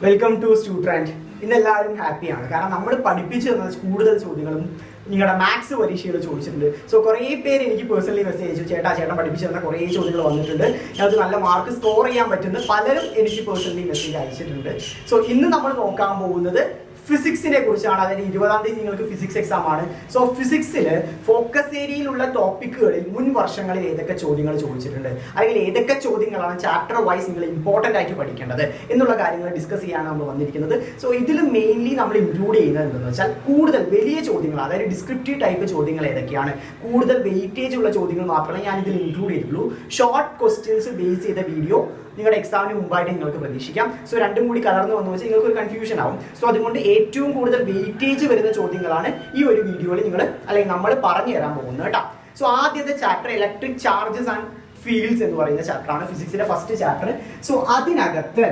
Welcome to student. ഇന്ന് എല്ലാവരും ഹാപ്പിയാണ്, കാരണം നമ്മൾ പഠിപ്പിച്ചു തന്ന കൂടുതൽ ചോദ്യങ്ങളും നിങ്ങളുടെ മാത്സ് പരീക്ഷയിൽ ചോദിച്ചിട്ടുണ്ട്. സോ കുറേ പേര് എനിക്ക് പേഴ്സണലി മെസ്സേജ് അയച്ചു, ചേട്ടൻ പഠിപ്പിച്ചു തന്ന കുറേ ചോദ്യങ്ങൾ വന്നിട്ടുണ്ട്, ഞങ്ങൾക്ക് നല്ല മാർക്ക് സ്കോർ ചെയ്യാൻ പറ്റുന്ന പലരും എനിക്ക് പേഴ്സണലി മെസ്സേജ് അയച്ചിട്ടുണ്ട്. സോ ഇന്ന് നമ്മൾ നോക്കാൻ പോകുന്നത് ഫിസിക്സിനെ കുറിച്ചാണ്. അതായത് 20-ാം തീയതി നിങ്ങൾക്ക് ഫിസിക്സ് എക്സാം ആണ്. സോ ഫിസിക്സിൽ ഫോക്കസ് ഏരിയയിലുള്ള ടോപ്പിക്കുകളിൽ മുൻ വർഷങ്ങളിൽ ഏതൊക്കെ ചോദ്യങ്ങൾ ചോദിച്ചിട്ടുണ്ട്, അല്ലെങ്കിൽ ഏതൊക്കെ ചോദ്യങ്ങളാണ് ചാപ്റ്റർ വൈസ് നിങ്ങൾ ഇമ്പോർട്ടൻ്റ് ആയിട്ട് പഠിക്കേണ്ടത് എന്നുള്ള കാര്യങ്ങൾ ഡിസ്കസ് ചെയ്യാനാണ് നമ്മൾ വന്നിരിക്കുന്നത്. സോ ഇതിൽ മെയിൻലി നമ്മൾ ഇൻക്ലൂഡ് ചെയ്യുന്നത് എന്താണെന്ന് വെച്ചാൽ കൂടുതൽ വലിയ ചോദ്യങ്ങൾ, അതായത് ഡിസ്ക്രിപ്റ്റീവ് ടൈപ്പ് ചോദ്യങ്ങൾ ഏതൊക്കെയാണ്, കൂടുതൽ വെയിറ്റേജ് ഉള്ള ചോദ്യങ്ങൾ മാത്രമേ ഞാൻ ഇതിൽ ഇൻക്ലൂഡ് ചെയ്തിട്ടുള്ളൂ. ഷോർട്ട് ക്വസ്റ്റ്യൻസ് ബേസ് ചെയ്ത വീഡിയോ നിങ്ങളുടെ എക്സാമിന് മുമ്പായിട്ട് നിങ്ങൾക്ക് പ്രതീക്ഷിക്കാം. സോ രണ്ടും കൂടി കലർന്ന് വന്നു വെച്ചാൽ നിങ്ങൾക്ക് ഒരു കൺഫ്യൂഷൻ ആവും. സോ അതുകൊണ്ട് ഏറ്റവും കൂടുതൽ വെയിറ്റേജ് വരുന്ന ചോദ്യങ്ങളാണ് ഈ ഒരു വീഡിയോയിൽ നിങ്ങൾ അല്ലെങ്കിൽ നമ്മൾ പറഞ്ഞു തരാൻ പോകുന്നത് കേട്ടോ. സോ ആദ്യത്തെ chapter electric charges and fields എന്ന് പറയുന്ന ചാപ്റ്ററാണ്, ഫിസിക്സിന്റെ ഫസ്റ്റ് ചാപ്റ്റർ. സോ അതിനകത്ത്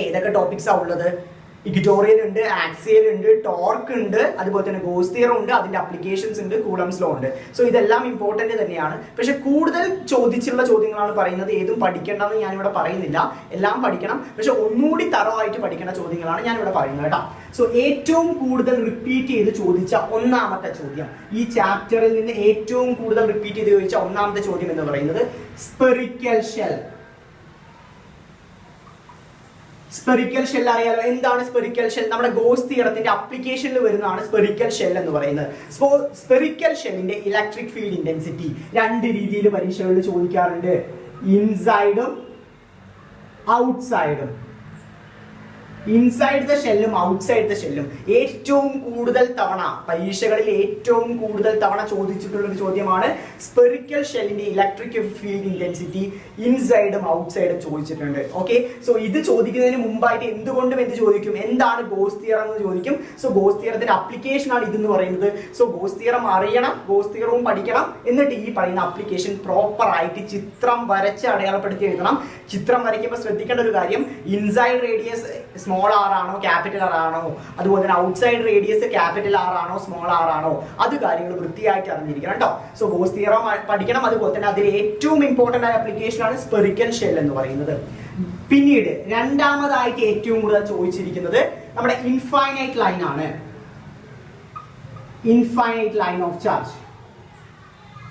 ഏതൊക്കെ ടോപ്പിക്സാണ് ഉള്ളത്? ഇക്വറ്റോറിയൽ ഉണ്ട്, ആക്സിയൽ ഉണ്ട്, ടോർക്ക് ഉണ്ട്, അതുപോലെ തന്നെ ഗോസ് തിയറം ഉണ്ട്, അതിന്റെ അപ്ലിക്കേഷൻസ് ഉണ്ട്, കൂളംസ് ലോ ഉണ്ട്. സോ ഇതെല്ലാം ഇമ്പോർട്ടന്റ് തന്നെയാണ്. പക്ഷെ കൂടുതൽ ചോദിച്ചുള്ള ചോദ്യങ്ങളാണ് പറയുന്നത്. ഏതും പഠിക്കേണ്ടെന്ന് ഞാനിവിടെ പറയുന്നില്ല, എല്ലാം പഠിക്കണം. പക്ഷെ ഒന്നുകൂടി തറവായിട്ട് പഠിക്കേണ്ട ചോദ്യങ്ങളാണ് ഞാനിവിടെ പറയുന്നത് കേട്ടോ. സോ ഏറ്റവും കൂടുതൽ റിപ്പീറ്റ് ചെയ്ത് ചോദിച്ച ഒന്നാമത്തെ ചോദ്യം, ഈ ചാപ്റ്ററിൽ നിന്ന് ഏറ്റവും കൂടുതൽ റിപ്പീറ്റ് ചെയ്ത് ചോദിച്ച ഒന്നാമത്തെ ചോദ്യം എന്ന് പറയുന്നത് സ്പെറിക്കൽ ഷെൽ. സ്പെറിക്കൽ ഷെൽ അറിയാലോ, എന്താണ് സ്പെറിക്കൽ ഷെൽ? നമ്മുടെ ഗോസ് തിയറത്തിന്റെ അപ്ലിക്കേഷനിൽ വരുന്നതാണ് സ്പെറിക്കൽ ഷെൽ എന്ന് പറയുന്നത്. സോ സ്പെറിക്കൽ ഷെല്ലിന്റെ ഇലക്ട്രിക് ഫീൽഡ് ഇന്റൻസിറ്റി രണ്ട് രീതിയിൽ പരീക്ഷകളിൽ ചോദിക്കാറുണ്ട്, ഇൻസൈഡും ഔട്ട്സൈഡും. ഇൻസൈഡ് ദ ഷെല്ലും ഔട്ട്സൈഡ് ദ ഷെല്ലും ഏറ്റവും കൂടുതൽ തവണ പരീക്ഷകളിൽ ഏറ്റവും കൂടുതൽ തവണ ചോദിച്ചിട്ടുള്ള ഒരു ചോദ്യമാണ്. സ്പെറിക്കൽ ഷെല്ലിന്റെ ഇലക്ട്രിക് ഫീൽഡ് ഇന്റൻസിറ്റി ഇൻസൈഡും ഔട്ട്സൈഡും ചോദിച്ചിട്ടുണ്ട്. ഓക്കെ, സോ ഇത് ചോദിക്കുന്നതിന് മുമ്പായിട്ട് എന്തുകൊണ്ടും എന്ത് ചോദിക്കും, എന്താണ് ഗോസ് തിയറം എന്ന് ചോദിക്കും. സോ ഗോസ് തിയറത്തിന്റെ അപ്ലിക്കേഷൻ ആണ് ഇതെന്ന് പറയുന്നത്. സോ ഗോസ് തിയറം അറിയണം, ഗോസ് തിയറവും പഠിക്കണം, എന്നിട്ട് ഈ പറയുന്ന അപ്ലിക്കേഷൻ പ്രോപ്പർ ആയിട്ട് ചിത്രം വരച്ച് അടയാളപ്പെടുത്തി എഴുതണം. ചിത്രം വരയ്ക്കുമ്പോൾ ശ്രദ്ധിക്കേണ്ട ഒരു കാര്യം, ഇൻസൈഡ് റേഡിയസ് സ്മോൾ ആർ ആണോ ക്യാപിറ്റൽ ആർ ആണോ, അതുപോലെ തന്നെ ഔട്ട്സൈഡ് റേഡിയസ് ക്യാപിറ്റൽ ആർ ആണോ സ്മോൾ ആർ ആണോ, അത് കാര്യങ്ങൾ വൃത്തിയായിട്ട് അറിഞ്ഞിരിക്കണം കേട്ടോ. സോ ഗോസ് തിയറം പഠിക്കണം. അതുപോലെ തന്നെ അതിൽ ഏറ്റവും ഇമ്പോർട്ടന്റ് ആയ അപ്ലിക്കേഷൻ ആണ് സ്പെറിക്കൽ ഷെൽ എന്ന് പറയുന്നത്. പിന്നീട് രണ്ടാമതായിട്ട് ഏറ്റവും കൂടുതൽ ചോദിച്ചിരിക്കുന്നത് നമ്മുടെ ഇൻഫൈനൈറ്റ് ലൈൻ ആണ്. ഇൻഫൈനൈറ്റ് ലൈൻ ഓഫ് ചാർജ്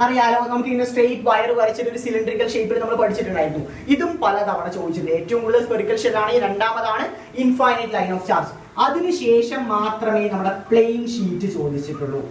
അറിയാലോ, നമുക്ക് ഇങ്ങനെ സ്ട്രെയിറ്റ് വയർ വരച്ചിട്ട് ഒരു സിലിണ്ടറിക്കൽ ഷേപ്പിൽ നമ്മൾ പഠിച്ചിട്ടുണ്ടായിരുന്നു. ഇതും പലതവണ ചോദിച്ചിട്ടുണ്ട്. ഏറ്റവും കൂടുതൽ സ്പെറിക്കൽ ഷെൽ ആണ്, രണ്ടാമതാണ് ഇൻഫൈനൈറ്റ് ലൈൻ ഓഫ് ചാർജ്. അതിനുശേഷം മാത്രമേ നമ്മുടെ പ്ലെയിൻ ഷീറ്റ് ചോദിച്ചിട്ടുള്ളൂ.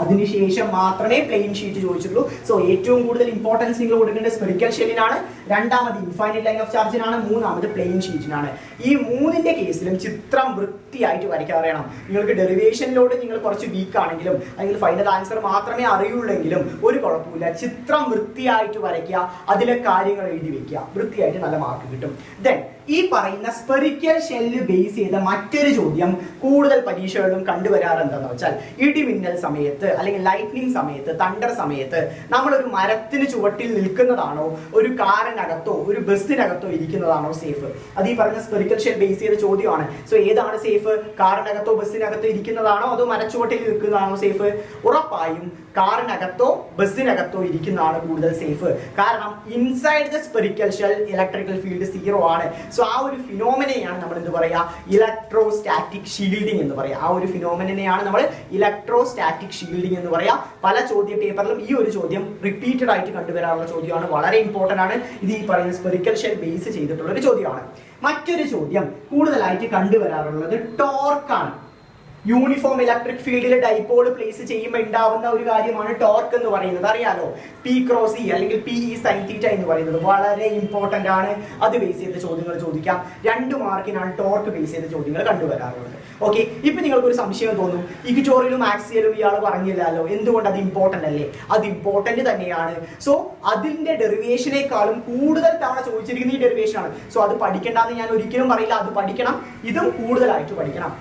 അതിനുശേഷം മാത്രമേ പ്ലെയിൻ ഷീറ്റ് ചോദിച്ചിട്ടുള്ളൂ. സോ ഏറ്റവും കൂടുതൽ ഇമ്പോർട്ടൻസ് നിങ്ങൾ കൊടുക്കേണ്ടത് സ്പെറിക്കൽ ഷെല്ലിനാണ്, രണ്ടാമത് ഇൻഫൈനൈറ്റ് ലൈൻ ഓഫ് ചാർജിനാണ്, മൂന്നാമത് പ്ലെയിൻ ഷീറ്റിനാണ്. ഈ മൂന്നിന്റെ കേസിലും ചിത്രം വൃത്തിയായിട്ട് വരയ്ക്കാൻ അറിയണം. നിങ്ങൾക്ക് ഡെറിവേഷനിലോട്ട് നിങ്ങൾ കുറച്ച് വീക്ക് ആണെങ്കിലും അല്ലെങ്കിൽ ഫൈനൽ ആൻസർ മാത്രമേ അറിയുള്ളെങ്കിലും ഒരു കുഴപ്പമില്ല, ചിത്രം വൃത്തിയായിട്ട് വരയ്ക്കുക, അതിലെ കാര്യങ്ങൾ എഴുതി വെക്കുക, വൃത്തിയായിട്ട് നല്ല മാർക്ക് കിട്ടും. ദെൻ ഈ പറയുന്ന സ്പെറിക്കൽ ഷെല്ല് ബേസ് ചെയ്ത മറ്റൊരു ചോദ്യം കൂടുതൽ പരീക്ഷകളിലും കണ്ടുവരാറ് എന്താണെന്ന് വെച്ചാൽ, ഇടിമിന്നൽ സമയത്ത് അല്ലെങ്കിൽ ലൈറ്റ്നിങ് സമയത്ത്, തണ്ടർ സമയത്ത് നമ്മളൊരു മരത്തിന് ചുവട്ടിൽ നിൽക്കുന്നതാണോ, ഒരു കാറിനകത്തോ ഒരു ബസ്സിനകത്തോ ഇരിക്കുന്നതാണോ സേഫ്? അത് ഈ പറഞ്ഞ സ്പെറിക്കൽ ഷെൽ ബേസ് ചെയ്ത ചോദ്യമാണ്. സോ ഏതാണ് സേഫ്? കാറിനകത്തോ ബസ്സിനകത്തോ ഇരിക്കുന്നതാണോ അതോ മരച്ചുവട്ടിൽ നിൽക്കുന്നതാണോ സേഫ്? ഉറപ്പായും കാറിനകത്തോ ബസ്സിനകത്തോ ഇരിക്കുന്നതാണ് കൂടുതൽ സേഫ്. കാരണം inside the spherical shell electrical field 0 ആണ്. സോ ആ ഒരു ഫിനോമിനയാണ് നമ്മൾ എന്ത് പറയാ, ഇലക്ട്രോസ്റ്റാറ്റിക് ഷീൽഡിംഗ് എന്ന് പറയാം. ആ ഒരു ഫിനോമിനയാണ് നമ്മൾ ഇലക്ട്രോസ്റ്റാറ്റിക് ഷീൽഡിംഗ് എന്ന് പറയാം. പല ചോദ്യ പേപ്പറിലും ഈ ഒരു ചോദ്യം റിപ്പീറ്റഡ് ആയിട്ട് കണ്ടുവരാറുള്ള ചോദ്യമാണ്, വളരെ ഇമ്പോർട്ടന്റ് ആണ്. ഇത് ഈ പറയുന്ന സ്പെറിക്കൽ ഷെൽ ബേസ് ചെയ്തിട്ടുള്ള ഒരു ചോദ്യമാണ്. മറ്റൊരു ചോദ്യം കൂടുതലായിട്ട് കണ്ടുവരാറുള്ളത് ടോർക്കാണ്. യൂണിഫോം ഇലക്ട്രിക് ഫീൽഡിൽ ഡൈപോൾ പ്ലേസ് ചെയ്യുമ്പോൾ ഉണ്ടാവുന്ന ഒരു കാര്യമാണ് ടോർക്ക് എന്ന് പറയുന്നത്. അറിയാലോ, പി ക്രോസ് ഇ അല്ലെങ്കിൽ പി ഇ സൈൻ തീറ്റ എന്ന് പറയുന്നത് വളരെ ഇമ്പോർട്ടന്റ് ആണ്. അത് ബേസ് ചെയ്ത ചോദ്യങ്ങൾ ചോദിക്കാം. 2 മാർക്കിനാണ് ടോർക്ക് ബേസ് ചെയ്ത ചോദ്യങ്ങൾ കണ്ടുവരാറുള്ളത്. ഓക്കെ, ഇപ്പൊ നിങ്ങൾക്ക് ഒരു സംശയം തോന്നും, ഇക്വറ്റോറിയലും ആക്സിയലും ഇയാൾ പറഞ്ഞില്ലല്ലോ, എന്തുകൊണ്ട്? അത് ഇമ്പോർട്ടന്റ് അല്ലേ? അത് ഇമ്പോർട്ടന്റ് തന്നെയാണ്. സോ അതിന്റെ ഡെറിവേഷനേക്കാളും കൂടുതൽ തവണ ചോദിച്ചിരിക്കുന്ന ഈ ഡെറിവേഷൻ ആണ്. സോ അത് പഠിക്കേണ്ടെന്ന് ഞാൻ ഒരിക്കലും പറയില്ല, അത് പഠിക്കണം. ഇതും കൂടുതലായിട്ട് പഠിക്കണം.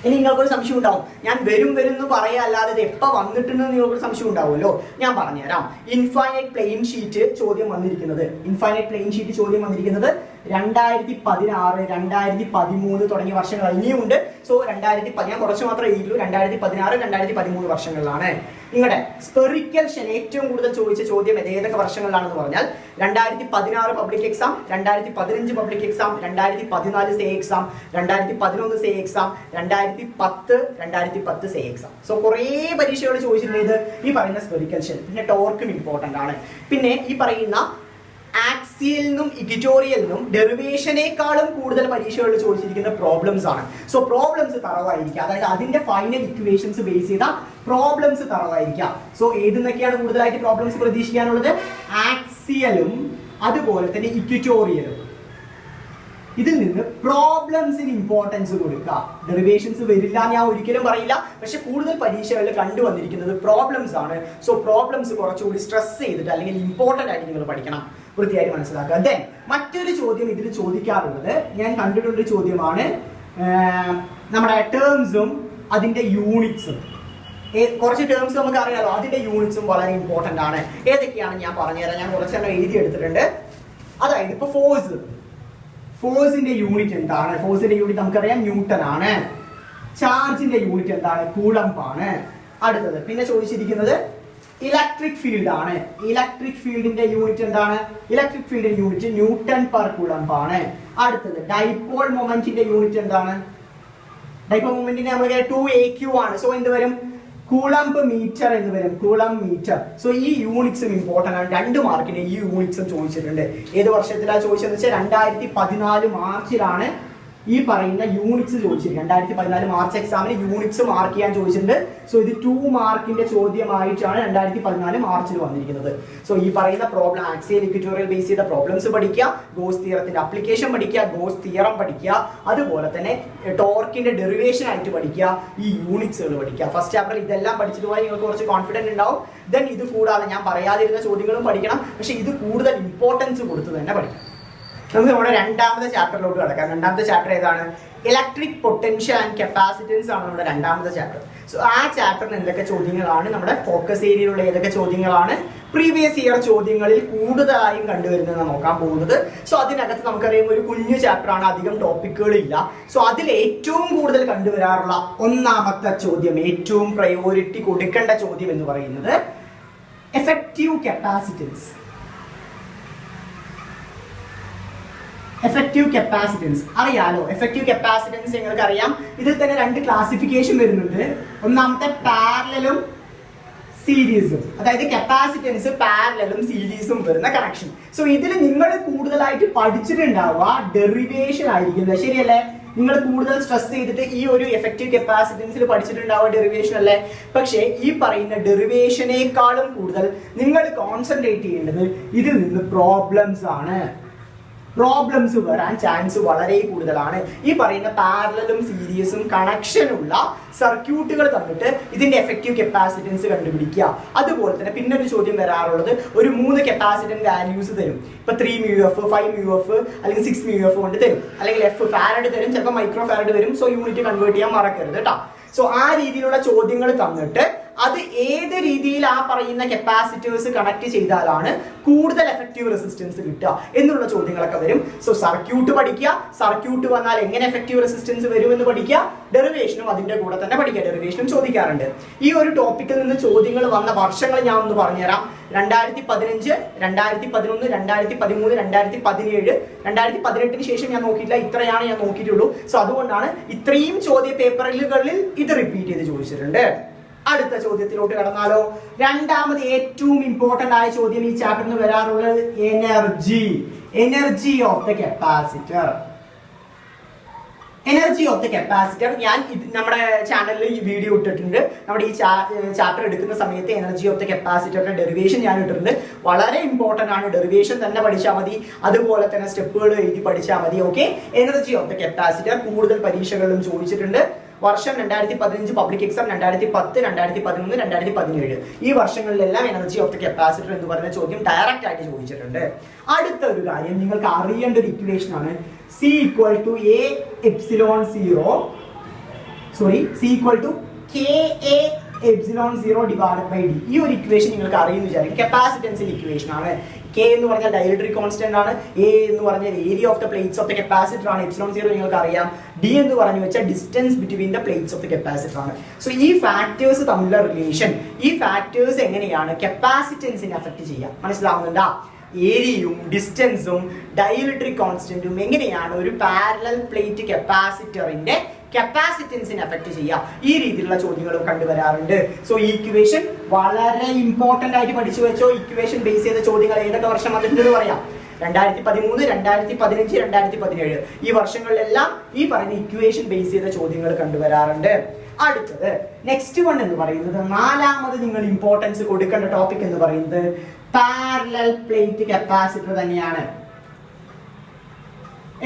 ഇനി നിങ്ങൾക്കൊരു സംശയം ഉണ്ടാവും, ഞാൻ വരും എന്ന് പറയാല്ലാതെ ഇത് എപ്പോൾ വന്നിട്ടുണ്ടെന്ന് നിങ്ങൾക്കൊരു സംശയം ഉണ്ടാവുമല്ലോ. ഞാൻ പറഞ്ഞുതരാം. ഇൻഫൈനൈറ്റ് പ്ലെയിൻ ഷീറ്റ് ചോദ്യം വന്നിരിക്കുന്നത് 2016, 2013 തുടങ്ങിയ വർഷങ്ങൾ ഇനിയുമുണ്ട്. സോ 2010 കുറച്ച് മാത്രമേ എഴുതിയുള്ളൂ. 2016, 2013 വർഷങ്ങളിലാണ്. നിങ്ങളുടെ സ്പെറിക്കൽ ഷെൽ ഏറ്റവും കൂടുതൽ ചോദിച്ച ചോദ്യം ഏതൊക്കെ വർഷങ്ങളിലാണെന്ന് പറഞ്ഞാൽ 2016 public exam, 2015 public exam, 2014 say exam, 2011 say exam, 2010 say exam. So കുറേ പരീക്ഷകൾ ചോദിച്ചിട്ടുണ്ട് ഈ പറയുന്ന സ്പെറിക്കൽ ഷെൽ. പിന്നെ ടോർക്കും ഇമ്പോർട്ടൻ്റ് ആണ്. പിന്നെ ഈ പറയുന്ന ആക്സിയലിനും ഇക്വിറ്റോറിയലിനും ഡെറിവേഷനേക്കാളും കൂടുതൽ പരീക്ഷകളിൽ ചോദിച്ചിരിക്കുന്ന പ്രോബ്ലംസ് ആണ്. സോ പ്രോബ്ലംസ് തറവായിരിക്കുക, അതായത് അതിന്റെ ഫൈനൽ ഇക്വേഷൻസ് ബേസ് ചെയ്ത പ്രോബ്ലംസ് തറവായിരിക്കുക. സോ ഏതെന്നൊക്കെയാണ് കൂടുതലായിട്ട് പ്രോബ്ലംസ് പ്രതീക്ഷിക്കാനുള്ളത്? ആക്സിയലും അതുപോലെ തന്നെ ഇക്വിറ്റോറിയലും. ഇതിൽ നിന്ന് പ്രോബ്ലംസിന് ഇമ്പോർട്ടൻസ് കൊടുക്കുക. ഡെറിവേഷൻസ് വരില്ല ഞാൻ ഒരിക്കലും പറയില്ല, പക്ഷെ കൂടുതൽ പരീക്ഷകളിൽ കണ്ടുവന്നിരിക്കുന്നത് പ്രോബ്ലംസ് ആണ്. സോ പ്രോബ്ലംസ് കുറച്ചുകൂടി സ്ട്രെസ് ചെയ്തിട്ട് അല്ലെങ്കിൽ ഇമ്പോർട്ടൻ്റ് ആയിട്ട് നിങ്ങൾ പഠിക്കണം, വൃത്തിയായിട്ട് മനസ്സിലാക്കുക. ദെൻ മറ്റൊരു ചോദ്യം ഇതിൽ ചോദിക്കാറുള്ളത് ഞാൻ കണ്ടിട്ടുള്ള ചോദ്യമാണ്, നമ്മുടെ ടേംസും അതിന്റെ യൂണിറ്റ്സും. കുറച്ച് ടേംസ് നമുക്ക് അറിയാലോ, അതിന്റെ യൂണിറ്റ്സും വളരെ ഇമ്പോർട്ടൻ്റ് ആണ്. ഏതൊക്കെയാണ് ഞാൻ പറഞ്ഞുതരാം. ഞാൻ കുറച്ചെണ്ണം എഴുതിയെടുത്തിട്ടുണ്ട്. അതായത് ഇപ്പൊ ഫോഴ്സിന്റെ യൂണിറ്റ് എന്താണ്? ഫോഴ്സിന്റെ യൂണിറ്റ് നമുക്കറിയാം ന്യൂട്ടൺ ആണ്. ചാർജിന്റെ യൂണിറ്റ് എന്താണ്? കൂളംബ് ആണ്. അടുത്തത് പിന്നെ ചോദിച്ചിരിക്കുന്നത് ഇലക്ട്രിക് ഫീൽഡ് ആണ്. ഇലക്ട്രിക് ഫീൽഡിന്റെ യൂണിറ്റ് എന്താണ്? ഇലക്ട്രിക് ഫീൽഡിന്റെ യൂണിറ്റ് ന്യൂട്ടൺ പെർ കൂളംബ് ആണ്. അടുത്തത് ഡൈപോൾ മൊമെന്റിന്റെ യൂണിറ്റ് എന്താണ്? ഡൈപോൾ മൊമെന്റിന്റെ നമുക്ക് 2AQ ആണ്. സോ എന്ത് വരും? കൂളംബ് മീറ്റർ എന്ന് വരും, കൂളംബ് മീറ്റർ. സോ ഈ യൂണിറ്റ്സും ഇമ്പോർട്ടൻ്റ് ആണ്. 2 മാർക്കിന് ഈ യൂണിറ്റ്സും ചോദിച്ചിട്ടുണ്ട്. ഏത് വർഷത്തിലാണ് ചോദിച്ചതെന്ന് വെച്ചാൽ 2014 മാർച്ചിലാണ് ഈ പറയുന്ന യൂണിറ്റ്സ് ചോദിച്ചിട്ടുണ്ട്. 2014 മാർച്ച് എക്സാമിന് യൂണിറ്റ്സ് മാർക്ക് ചെയ്യാൻ ചോദിച്ചിട്ടുണ്ട്. സോ ഇത് 2 മാർക്കിന്റെ ചോദ്യമായിട്ടാണ് 2014 മാർച്ചിൽ വന്നിരിക്കുന്നത്. സോ ഈ പറയുന്ന പ്രോബ്ലം ആക്സിയൽ ഇക്വിറ്റോറിയൽ ബേസ് ചെയ്ത പ്രോബ്ലംസ് പഠിക്കുക, ഗോസ് തിയറത്തിന്റെ അപ്ലിക്കേഷൻ പഠിക്കുക, ഗോസ് തിയറം പഠിക്കുക, അതുപോലെ തന്നെ ടോർക്കിന്റെ ഡെറിവേഷൻ ആയിട്ട് പഠിക്കുക, ഈ യൂണിറ്റ്സുകൾ പഠിക്കുക. ഫസ്റ്റ് ചാപ്റ്ററിൽ ഇതെല്ലാം പഠിച്ചിട്ട് പോയാൽ നിങ്ങൾക്ക് കുറച്ച് കോൺഫിഡൻസ് ഉണ്ടാവും. ദെൻ ഇത് കൂടാതെ ഞാൻ പറയാതിരുന്ന ചോദ്യങ്ങളും പഠിക്കണം, പക്ഷെ ഇത് കൂടുതൽ ഇമ്പോർട്ടൻസ് കൊടുത്ത് തന്നെ പഠിക്കണം. നമുക്ക് നമ്മുടെ രണ്ടാമത്തെ ചാപ്റ്ററിലോട്ട് കിടക്കാം. രണ്ടാമത്തെ ചാപ്റ്റർ ഏതാണ്? ഇലക്ട്രിക് പൊട്ടൻഷ്യൽ ആൻഡ് കപ്പാസിറ്റൻസ് ആണ് നമ്മുടെ രണ്ടാമത്തെ ചാപ്റ്റർ. സോ ആ ചാപ്റ്ററിന് എന്തൊക്കെ ചോദ്യങ്ങളാണ്, നമ്മുടെ ഫോക്കസ് ഏരിയയിലുള്ള ഏതൊക്കെ ചോദ്യങ്ങളാണ് പ്രീവിയസ് ഇയർ ചോദ്യങ്ങളിൽ കൂടുതലായും കണ്ടുവരുന്നത് നോക്കാൻ പോകുന്നത്. സോ അതിനകത്ത് നമുക്കറിയാം ഒരു കുഞ്ഞു ചാപ്റ്റർ ആണ്, അധികം ടോപ്പിക്കുകളില്ല. സോ അതിൽ ഏറ്റവും കൂടുതൽ കണ്ടുവരാറുള്ള ഒന്നാമത്തെ ചോദ്യം, ഏറ്റവും പ്രയോറിറ്റി കൊടുക്കേണ്ട ചോദ്യം എന്ന് പറയുന്നത് എഫക്റ്റീവ് കപ്പാസിറ്റൻസ്. എഫക്റ്റീവ് കപ്പാസിറ്റൻസ് അറിയാലോ. എഫക്റ്റീവ് കപ്പാസിറ്റൻസ് നിങ്ങൾക്ക് അറിയാം. ഇതിൽ തന്നെ 2 ക്ലാസിഫിക്കേഷൻ വരുന്നുണ്ട്. ഒന്നാമത്തെ പാരലലും സീരീസും, അതായത് കപ്പാസിറ്റൻസ് പാരലലും സീരീസും വരുന്ന കണക്ഷൻ. സോ ഇതിൽ നിങ്ങൾ കൂടുതലായിട്ട് പഠിച്ചിട്ടുണ്ടാവുക ഡെറിവേഷൻ ആയിരിക്കുന്നത്, ശരിയല്ലേ? നിങ്ങൾ കൂടുതൽ സ്ട്രെസ് ചെയ്തിട്ട് ഈ ഒരു എഫക്റ്റീവ് കപ്പാസിറ്റൻസിൽ പഠിച്ചിട്ടുണ്ടാവുക ഡെറിവേഷൻ അല്ലേ? പക്ഷേ ഈ പറയുന്ന ഡെറിവേഷനേക്കാളും കൂടുതൽ നിങ്ങൾ കോൺസെൻട്രേറ്റ് ചെയ്യേണ്ടത് ഇതിൽ നിന്ന് പ്രോബ്ലംസ് ആണ്. പ്രോബ്ലംസ് വരാൻ ചാൻസ് വളരെ കൂടുതലാണ്. ഈ പറയുന്ന പാരലലും സീരീസും കണക്ഷനുള്ള സർക്യൂട്ടുകൾ തന്നിട്ട് ഇതിന്റെ എഫക്റ്റീവ് കപ്പാസിറ്റൻസ് കണ്ടുപിടിക്കുക. അതുപോലെ തന്നെ പിന്നെ ഒരു ചോദ്യം വരാറുള്ളത് ഒരു 3 കപ്പാസിറ്റൻസ് വാല്യൂസ് തരും. ഇപ്പൊ 3 μF, 5 μF അല്ലെങ്കിൽ 6 μF കൊണ്ട് തരും, അല്ലെങ്കിൽ F ഫാരഡ് തരും, ചിലപ്പോൾ മൈക്രോ ഫാരഡ് വരും. സോ യൂണിറ്റ് കൺവേർട്ട് ചെയ്യാൻ മറക്കരുത് കേട്ടോ. സോ ആ രീതിയിലുള്ള ചോദ്യങ്ങൾ തന്നിട്ട് അത് ഏത് രീതിയിൽ ആ പറയുന്ന കപ്പാസിറ്റേഴ്സ് കണക്ട് ചെയ്താലാണ് കൂടുതൽ എഫക്റ്റീവ് റെസിസ്റ്റൻസ് കിട്ടുക എന്നുള്ള ചോദ്യങ്ങളൊക്കെ വരും. സോ സർക്യൂട്ട് പഠിക്കുക, സർക്യൂട്ട് വന്നാൽ എങ്ങനെ എഫക്റ്റീവ് റെസിസ്റ്റൻസ് വരുമെന്ന് പഠിക്കുക, ഡെറിവേഷനും അതിന്റെ കൂടെ തന്നെ പഠിക്കുക. ഡെറിവേഷനും ചോദിക്കാറുണ്ട്. ഈ ഒരു ടോപ്പിക്കിൽ നിന്ന് ചോദ്യങ്ങൾ വന്ന വർഷങ്ങൾ ഞാൻ ഒന്ന് പറഞ്ഞുതരാം. 2015, 2011, 2013, 2017, 2018 ശേഷം ഞാൻ നോക്കിയിട്ടില്ല, ഇത്രയാണ് ഞാൻ നോക്കിയിട്ടുള്ളൂ. സോ അതുകൊണ്ടാണ് ഇത്രയും ചോദ്യ പേപ്പറുകളിൽ ഇത് റിപ്പീറ്റ് ചെയ്ത് ചോദിച്ചിട്ടുണ്ട്. അടുത്ത ചോദ്യത്തിലോട്ട് കടന്നാലോ. രണ്ടാമത് ഏറ്റവും ഇമ്പോർട്ടന്റ് ആയ ചോദ്യം ഈ ചാപ്റ്ററിന് വരാറുള്ളത് energy of the capacitor. Energy of the capacitor ഞാൻ നമ്മുടെ ചാനലിൽ ഈ വീഡിയോ ഇട്ടിട്ടുണ്ട്. നമ്മുടെ ഈ ചാപ്റ്റർ എടുക്കുന്ന സമയത്ത് എനർജി ഓഫ് ദ കപ്പാസിറ്ററിന്റെ ഡെറിവേഷൻ ഞാൻ ഇട്ടിട്ടുണ്ട്. വളരെ ഇമ്പോർട്ടന്റ് ആണ്. ഡെറിവേഷൻ തന്നെ പഠിച്ചാൽ മതി, അതുപോലെ തന്നെ സ്റ്റെപ്പുകൾ എഴുതി പഠിച്ചാൽ മതി. Okay, energy of the capacitor കൂടുതൽ പരീക്ഷകളിലും ചോദിച്ചിട്ടുണ്ട്. വർഷം 2015 പബ്ലിക് എക്സാം, 2010, 2013, 2017 ഈ വർഷങ്ങളിലെല്ലാം എനർജി ഓഫ് ദ കപ്പാസിറ്റർ എന്ന് പറയുന്ന ചോദ്യം ഡയറക്റ്റ് ആയിട്ട് ചോദിച്ചിട്ടുണ്ട്. അടുത്ത ഒരു കാര്യം നിങ്ങൾക്ക് അറിയേണ്ട ഒരു ഇക്വേഷൻ ആണ് C = A epsilon 0 C = KA epsilon 0 / D. ഈ ഒരു ഇക്വേഷൻ നിങ്ങൾക്ക് അറിയുന്ന വിചാരിക്കും. കപ്പാസിറ്റൻസിന്റെ ഇക്വേഷൻ ആണ്. K എന്ന് പറഞ്ഞാൽ ഡയലക്ട്രിക് കോൺസ്റ്റന്റ് ആണ്, A എന്ന് പറഞ്ഞാൽ area of the plates of the capacitor ആണ്, ε0 നിങ്ങൾക്ക് അറിയാം, D എന്ന് പറഞ്ഞു വെച്ചാൽ distance between the plates of the capacitor ആണ്. സോ ഈ ഫാക്ടേഴ്സ് തമ്മിലുള്ള റിലേഷൻ, ഈ ഫാക്ടേഴ്സ് എങ്ങനെയാണ് കപ്പാസിറ്റൻസിനെ അഫക്ട് ചെയ്യുക മനസ്സിലാവുന്നുണ്ടോ? ഏരിയയും ഡിസ്റ്റൻസും ഡയലക്ട്രിക് കോൺസ്റ്റന്റും എങ്ങനെയാണ് ഒരു പാരലൽ പ്ലേറ്റ് കപ്പാസിറ്ററിന്റെ കപ്പാസിറ്റൻസിനെ അഫക്ട് ചെയ്യുക, ഈ രീതിയിലുള്ള ചോദ്യങ്ങളും കണ്ടുവരാറുണ്ട്. സോ ഈ ഇക്വേഷൻ വളരെ ഇമ്പോർട്ടന്റ് ആയിട്ട് പഠിച്ചു വെച്ചോ. ഇക്വേഷൻ ബേസ് ചെയ്ത ചോദ്യങ്ങൾ ഏതൊക്കെ വർഷം വന്നിട്ടുണ്ടെന്ന് പറയാം. 2013, 2015, 2017 ഈ വർഷങ്ങളിലെല്ലാം ഈ പറയുന്ന ഇക്വേഷൻ ബേസ് ചെയ്ത ചോദ്യങ്ങൾ കണ്ടുവരാറുണ്ട്. അടുത്തത് നെക്സ്റ്റ് വൺ എന്ന് പറയുന്നത്, നാലാമത് നിങ്ങൾ ഇമ്പോർട്ടൻസ് കൊടുക്കേണ്ട ടോപ്പിക് എന്ന് പറയുന്നത് പാരലൽ പ്ലേറ്റ് കപ്പാസിറ്റർ തന്നെയാണ്.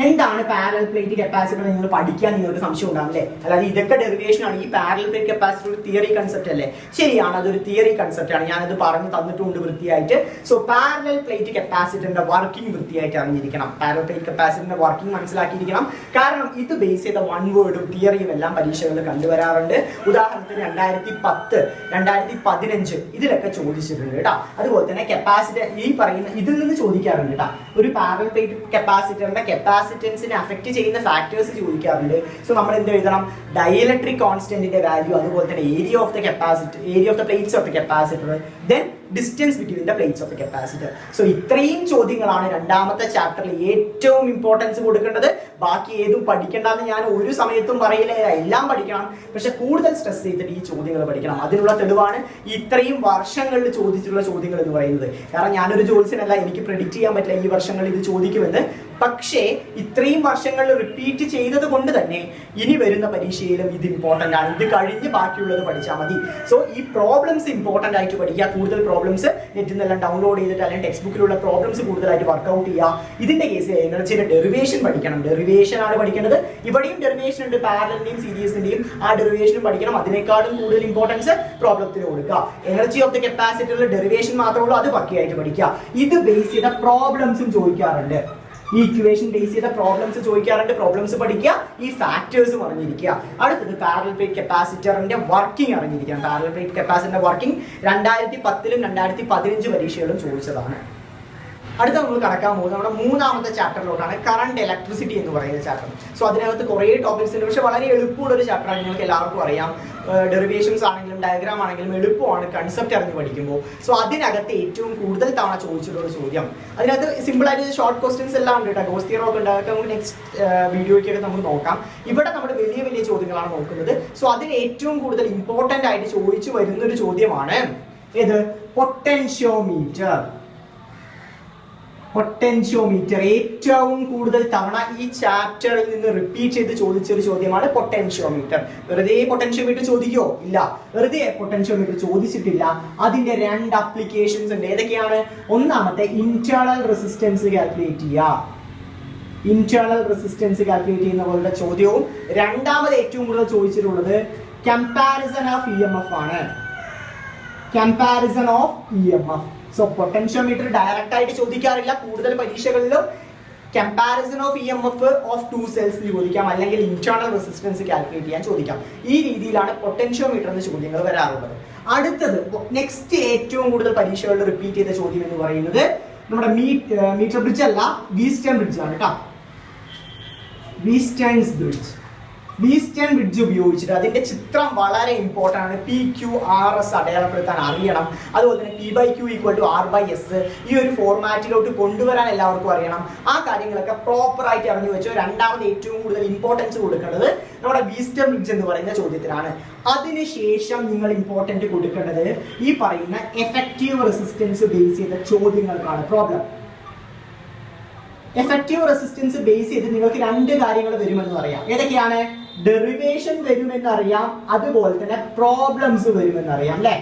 എന്താണ് പാരലൽ പ്ലേറ്റ് കപ്പാസിറ്റർ നിങ്ങൾ പഠിക്കാൻ നിങ്ങൾക്ക് സംശയം ഉണ്ടാവും അല്ലേ? അല്ലാതെ ഇതൊക്കെ ഡെറിവേഷൻ ആണ്. ഈ പാരലൽ പ്ലേറ്റ് കപ്പാസിറ്റർ ഒരു തിയറി കൺസെപ്റ്റ് അല്ലേ? ശരിയാണ്, അതൊരു തിയറി കൺസെപ്റ്റ് ആണ്, ഞാനത് പറഞ്ഞു തന്നിട്ടുണ്ട് വൃത്തിയായിട്ട്. സോ പാരലൽ പ്ലേറ്റ് കപ്പാസിറ്ററിന്റെ വർക്കിംഗ് വൃത്തിയായിട്ട് അറിഞ്ഞിരിക്കണം. പാരലൽ പ്ലേറ്റ് കപ്പാസിറ്ററിന്റെ വർക്കിംഗ് മനസ്സിലാക്കിയിരിക്കണം. കാരണം ഇത് ബേസ് ചെയ്ത വൺ വേർഡും തിയറിയും എല്ലാം പരീക്ഷകളിൽ കണ്ടുവരാറുണ്ട്. ഉദാഹരണത്തിന് 2010, 2015 ഇതിലൊക്കെ ചോദിച്ചിട്ടുണ്ട് കേട്ടോ. അതുപോലെ തന്നെ കപ്പാസിറ്റർ ഈ പറയുന്ന ഇതിൽ നിന്ന് ചോദിക്കാറുണ്ട് കേട്ടോ. ഒരു പാരലൽ പ്ലേറ്റ് കപ്പാസിറ്ററിന്റെ കപ്പാസിറ്റൻസിനെ അഫക്ട് ചെയ്യുന്ന ഫാക്ടേഴ്സ് ചോദിക്കാറുണ്ട്. സോ നമ്മൾ എന്ത് എഴുതണം? ഡയലക്ട്രിക് കോൺസ്റ്റന്റിന്റെ വാല്യൂ, അതുപോലെ തന്നെ area of the capacitor, area of the plates of the capacitor, then distance between the plates of the capacitor. So ഇത്രയും ചോദ്യങ്ങളാണ് രണ്ടാമത്തെ ചാപ്റ്ററിൽ ഏറ്റവും ഇമ്പോർട്ടൻസ് കൊടുക്കേണ്ടത്. ബാക്കി ഏതും പഠിക്കേണ്ടെന്ന് ഞാൻ ഒരു സമയത്തും പറയില്ല, എല്ലാം പഠിക്കണം. പക്ഷെ കൂടുതൽ സ്ട്രെസ് ചെയ്തിട്ട് ഈ ചോദ്യങ്ങൾ പഠിക്കണം. അതിനുള്ള തെളിവാണ് ഇത്രയും വർഷങ്ങളിൽ ചോദിച്ചിട്ടുള്ള ചോദ്യങ്ങൾ എന്ന് പറയുന്നത്. കാരണം ഞാനൊരു ജോത്സ്യനല്ല, എനിക്ക് പ്രെഡിക്റ്റ് ചെയ്യാൻ പറ്റില്ല ഈ വർഷങ്ങളിൽ ഇത് ചോദിക്കുമെന്ന്. പക്ഷേ ഇത്രയും വർഷങ്ങളിൽ റിപ്പീറ്റ് ചെയ്തത് കൊണ്ട് തന്നെ ഇനി വരുന്ന പരീക്ഷയിലും ഇത് ഇമ്പോർട്ടൻ്റ് ആണ്. ഇത് കഴിഞ്ഞ് ബാക്കിയുള്ളത് പഠിച്ചാൽ മതി. സോ ഈ പ്രോബ്ലംസ് ഇമ്പോർട്ടൻ്റ് ആയിട്ട് പഠിക്കുക. കൂടുതൽ പ്രോബ്ലംസ് നെറ്റിൽ നിന്നെല്ലാം ഡൗൺലോഡ് ചെയ്തിട്ട് അല്ലെങ്കിൽ ടെക്സ്റ്റ് ബുക്കിലുള്ള പ്രോബ്ലംസ് കൂടുതലായിട്ട് വർക്ക്ഔട്ട് ചെയ്യുക. ഇതിന്റെ കേസിൽ എനർജിയുടെ ഡെറിവേഷൻ പഠിക്കണം. ഡെറിവേഷൻ ആണ് പഠിക്കേണ്ടത്. ഇവിടെയും ഡെറിവേഷൻ ഉണ്ട്, പാരലലിന്റെയും സീരീസിന്റെയും. ആ ഡെറിവേഷനും പഠിക്കണം. അതിനേക്കാളും കൂടുതൽ ഇമ്പോർട്ടൻസ് പ്രോബ്ലത്തിന് കൊടുക്കുക. എനർജി ഓഫ് ദ കപ്പാസിറ്ററിൽ ഡെറിവേഷൻ മാത്രമേ ഉള്ളൂ, അത് പക്കയായിട്ട് പഠിക്കുക. ഇത് ബേസ് ചെയ്ത പ്രോബ്ലംസും ചോദിക്കാറുണ്ട്. ഈ ഇക്വേഷൻ ബേസ് ചെയ്ത പ്രോബ്ലംസ് ചോദിക്കാറുണ്ട്. പ്രോബ്ലംസ് പഠിക്കുക, ഈ ഫാക്ടേഴ്സും അറിഞ്ഞിരിക്കുക. അടുത്തത് പാരലൽ പ്ലേറ്റ് കപ്പാസിറ്ററിന്റെ വർക്കിംഗ് അറിഞ്ഞിരിക്കുക. പാരലൽ പ്ലേറ്റ് കപ്പാസിറ്ററിന്റെ വർക്കിംഗ് 2010 2015 പരീക്ഷകളും ചോദിച്ചതാണ്. അടുത്ത നമ്മൾ കടക്കാൻ പോകുന്നത് നമ്മുടെ മൂന്നാമത്തെ ചാപ്റ്ററിലോട്ടാണ്, കറണ്ട് ഇലക്ട്രിസിറ്റി എന്ന് പറയുന്ന ചാപ്റ്റർ. സോ അതിനകത്ത് കുറേ ടോപ്പിക്സ് ഉണ്ട്, പക്ഷെ വളരെ എളുപ്പമുള്ള ഒരു ചാപ്റ്ററാണ്. നിങ്ങൾക്ക് എല്ലാവർക്കും അറിയാം, ഡെറിവേഷൻസ് ആണെങ്കിലും ഡയഗ്രാം ആണെങ്കിലും എളുപ്പമാണ് കൺസെപ്റ്റ് അറിഞ്ഞ് പഠിക്കുമ്പോൾ. സോ അതിനകത്ത് ഏറ്റവും കൂടുതൽ തവണ ചോദിച്ചിട്ടുള്ള ചോദ്യം, അതിനകത്ത് സിമ്പിൾ ആയിട്ട് ഷോർട്ട് ക്വസ്റ്റ്യൻസ് എല്ലാം ഉണ്ട് കേട്ടോ. ഗോസ് തിയറി ഒക്കെ ഉണ്ട്, അതൊക്കെ നമുക്ക് നെക്സ്റ്റ് വീഡിയോയ്ക്കൊക്കെ നമുക്ക് നോക്കാം. ഇവിടെ നമ്മൾ വലിയ വലിയ ചോദ്യങ്ങളാണ് നോക്കുന്നത്. സോ അതിന് ഏറ്റവും കൂടുതൽ ഇമ്പോർട്ടൻ്റ് ആയിട്ട് ചോദിച്ചു വരുന്നൊരു ചോദ്യമാണ് ഏത്? പൊട്ടൻഷ്യോമീറ്റർ. പൊട്ടൻഷ്യോമീറ്റർ ഏറ്റവും കൂടുതൽ തവണ ഈ ചാപ്റ്ററിൽ നിന്ന് റിപ്പീറ്റ് ചെയ്ത് ചോദിച്ചൊരു ചോദ്യമാണ് പൊട്ടൻഷ്യോമീറ്റർ. വെറുതെ പൊട്ടൻഷ്യോമീറ്റർ ചോദിക്കുമോ? ഇല്ല, വെറുതെ പൊട്ടൻഷ്യോമീറ്റർ ചോദിച്ചിട്ടില്ല. അതിന്റെ 2 ആപ്ലിക്കേഷൻസ് ഉണ്ട്. ഏതൊക്കെയാണ്? ഒന്നാമത്തെ ഇന്റേണൽ റെസിസ്റ്റൻസ് കാൽക്കുലേറ്റ് ചെയ്യുക. ഇന്റേണൽ റെസിസ്റ്റൻസ് കാൽക്കുലേറ്റ് ചെയ്യുന്ന പോലുള്ള ചോദ്യവും. രണ്ടാമത് ഏറ്റവും കൂടുതൽ ചോദിച്ചിട്ടുള്ളത് കമ്പാരിസൺ ഓഫ് EMF ആണ്. Comparison of EMF. So potentiometer direct ആയിട്ട് ചോദിക്കാറില്ല. കൂടുതൽ പരീക്ഷകളിലും comparison of EMF of 2 cells ചോദിക്കാം, അല്ലെങ്കിൽ ഇന്റേണൽ റെസിസ്റ്റൻസ് കാൽക്കുലേറ്റ് ചെയ്യാൻ ചോദിക്കാം. ഈ രീതിയിലാണ് പൊട്ടൻഷ്യോമീറ്റർ എന്ന ചോദ്യങ്ങൾ വരാറുള്ളത്. അടുത്തത് നെക്സ്റ്റ് ഏറ്റവും കൂടുതൽ പരീക്ഷകളിൽ റിപ്പീറ്റ് ചെയ്ത ചോദ്യം എന്ന് പറയുന്നത് നമ്മുടെ മീറ്റർ ബ്രിഡ്ജ് അല്ല, വീസ്റ്റേൺ ബ്രിഡ്ജ് ആണ് കേട്ടോ. വീസ്റ്റേൺസ് ബ്രിഡ്ജ്. വീസ്റ്റേൺ ബ്രിഡ്ജ് ഉപയോഗിച്ചിട്ട് അതിന്റെ ചിത്രം വളരെ ഇമ്പോർട്ടൻ്റ് ആണ്. PQRS അടയാളപ്പെടുത്താൻ അറിയണം. അതുപോലെ തന്നെ P/Q = R/S ഈ ഒരു ഫോർമാറ്റിലോട്ട് കൊണ്ടുവരാൻ എല്ലാവർക്കും അറിയണം. ആ കാര്യങ്ങളൊക്കെ പ്രോപ്പർ ആയിട്ട് അറിഞ്ഞു വെച്ചോ. രണ്ടാമത് ഏറ്റവും കൂടുതൽ ഇമ്പോർട്ടൻസ് കൊടുക്കേണ്ടത് നമ്മുടെ വീസ്റ്റേൺ ബ്രിഡ്ജ് എന്ന് പറയുന്ന ചോദ്യത്തിനാണ്. അതിനുശേഷം നിങ്ങൾ ഇമ്പോർട്ടൻറ്റ് കൊടുക്കേണ്ടത് ഈ പറയുന്ന എഫക്റ്റീവ് റെസിസ്റ്റൻസ് ബേസ് ചെയ്ത ചോദ്യങ്ങൾക്കാണ്. പ്രോബ്ലം എഫക്റ്റീവ് റെസിസ്റ്റൻസ് ബേസ് ചെയ്ത് നിങ്ങൾക്ക് 2 കാര്യങ്ങൾ വരുമെന്ന് അറിയാം. ഏതൊക്കെയാണ്? ഡെറിവേഷൻ വരുമെന്ന് അറിയാം, അതുപോലെ തന്നെ പ്രോബ്ലംസ് വരുമെന്ന് അറിയാം അല്ലെ?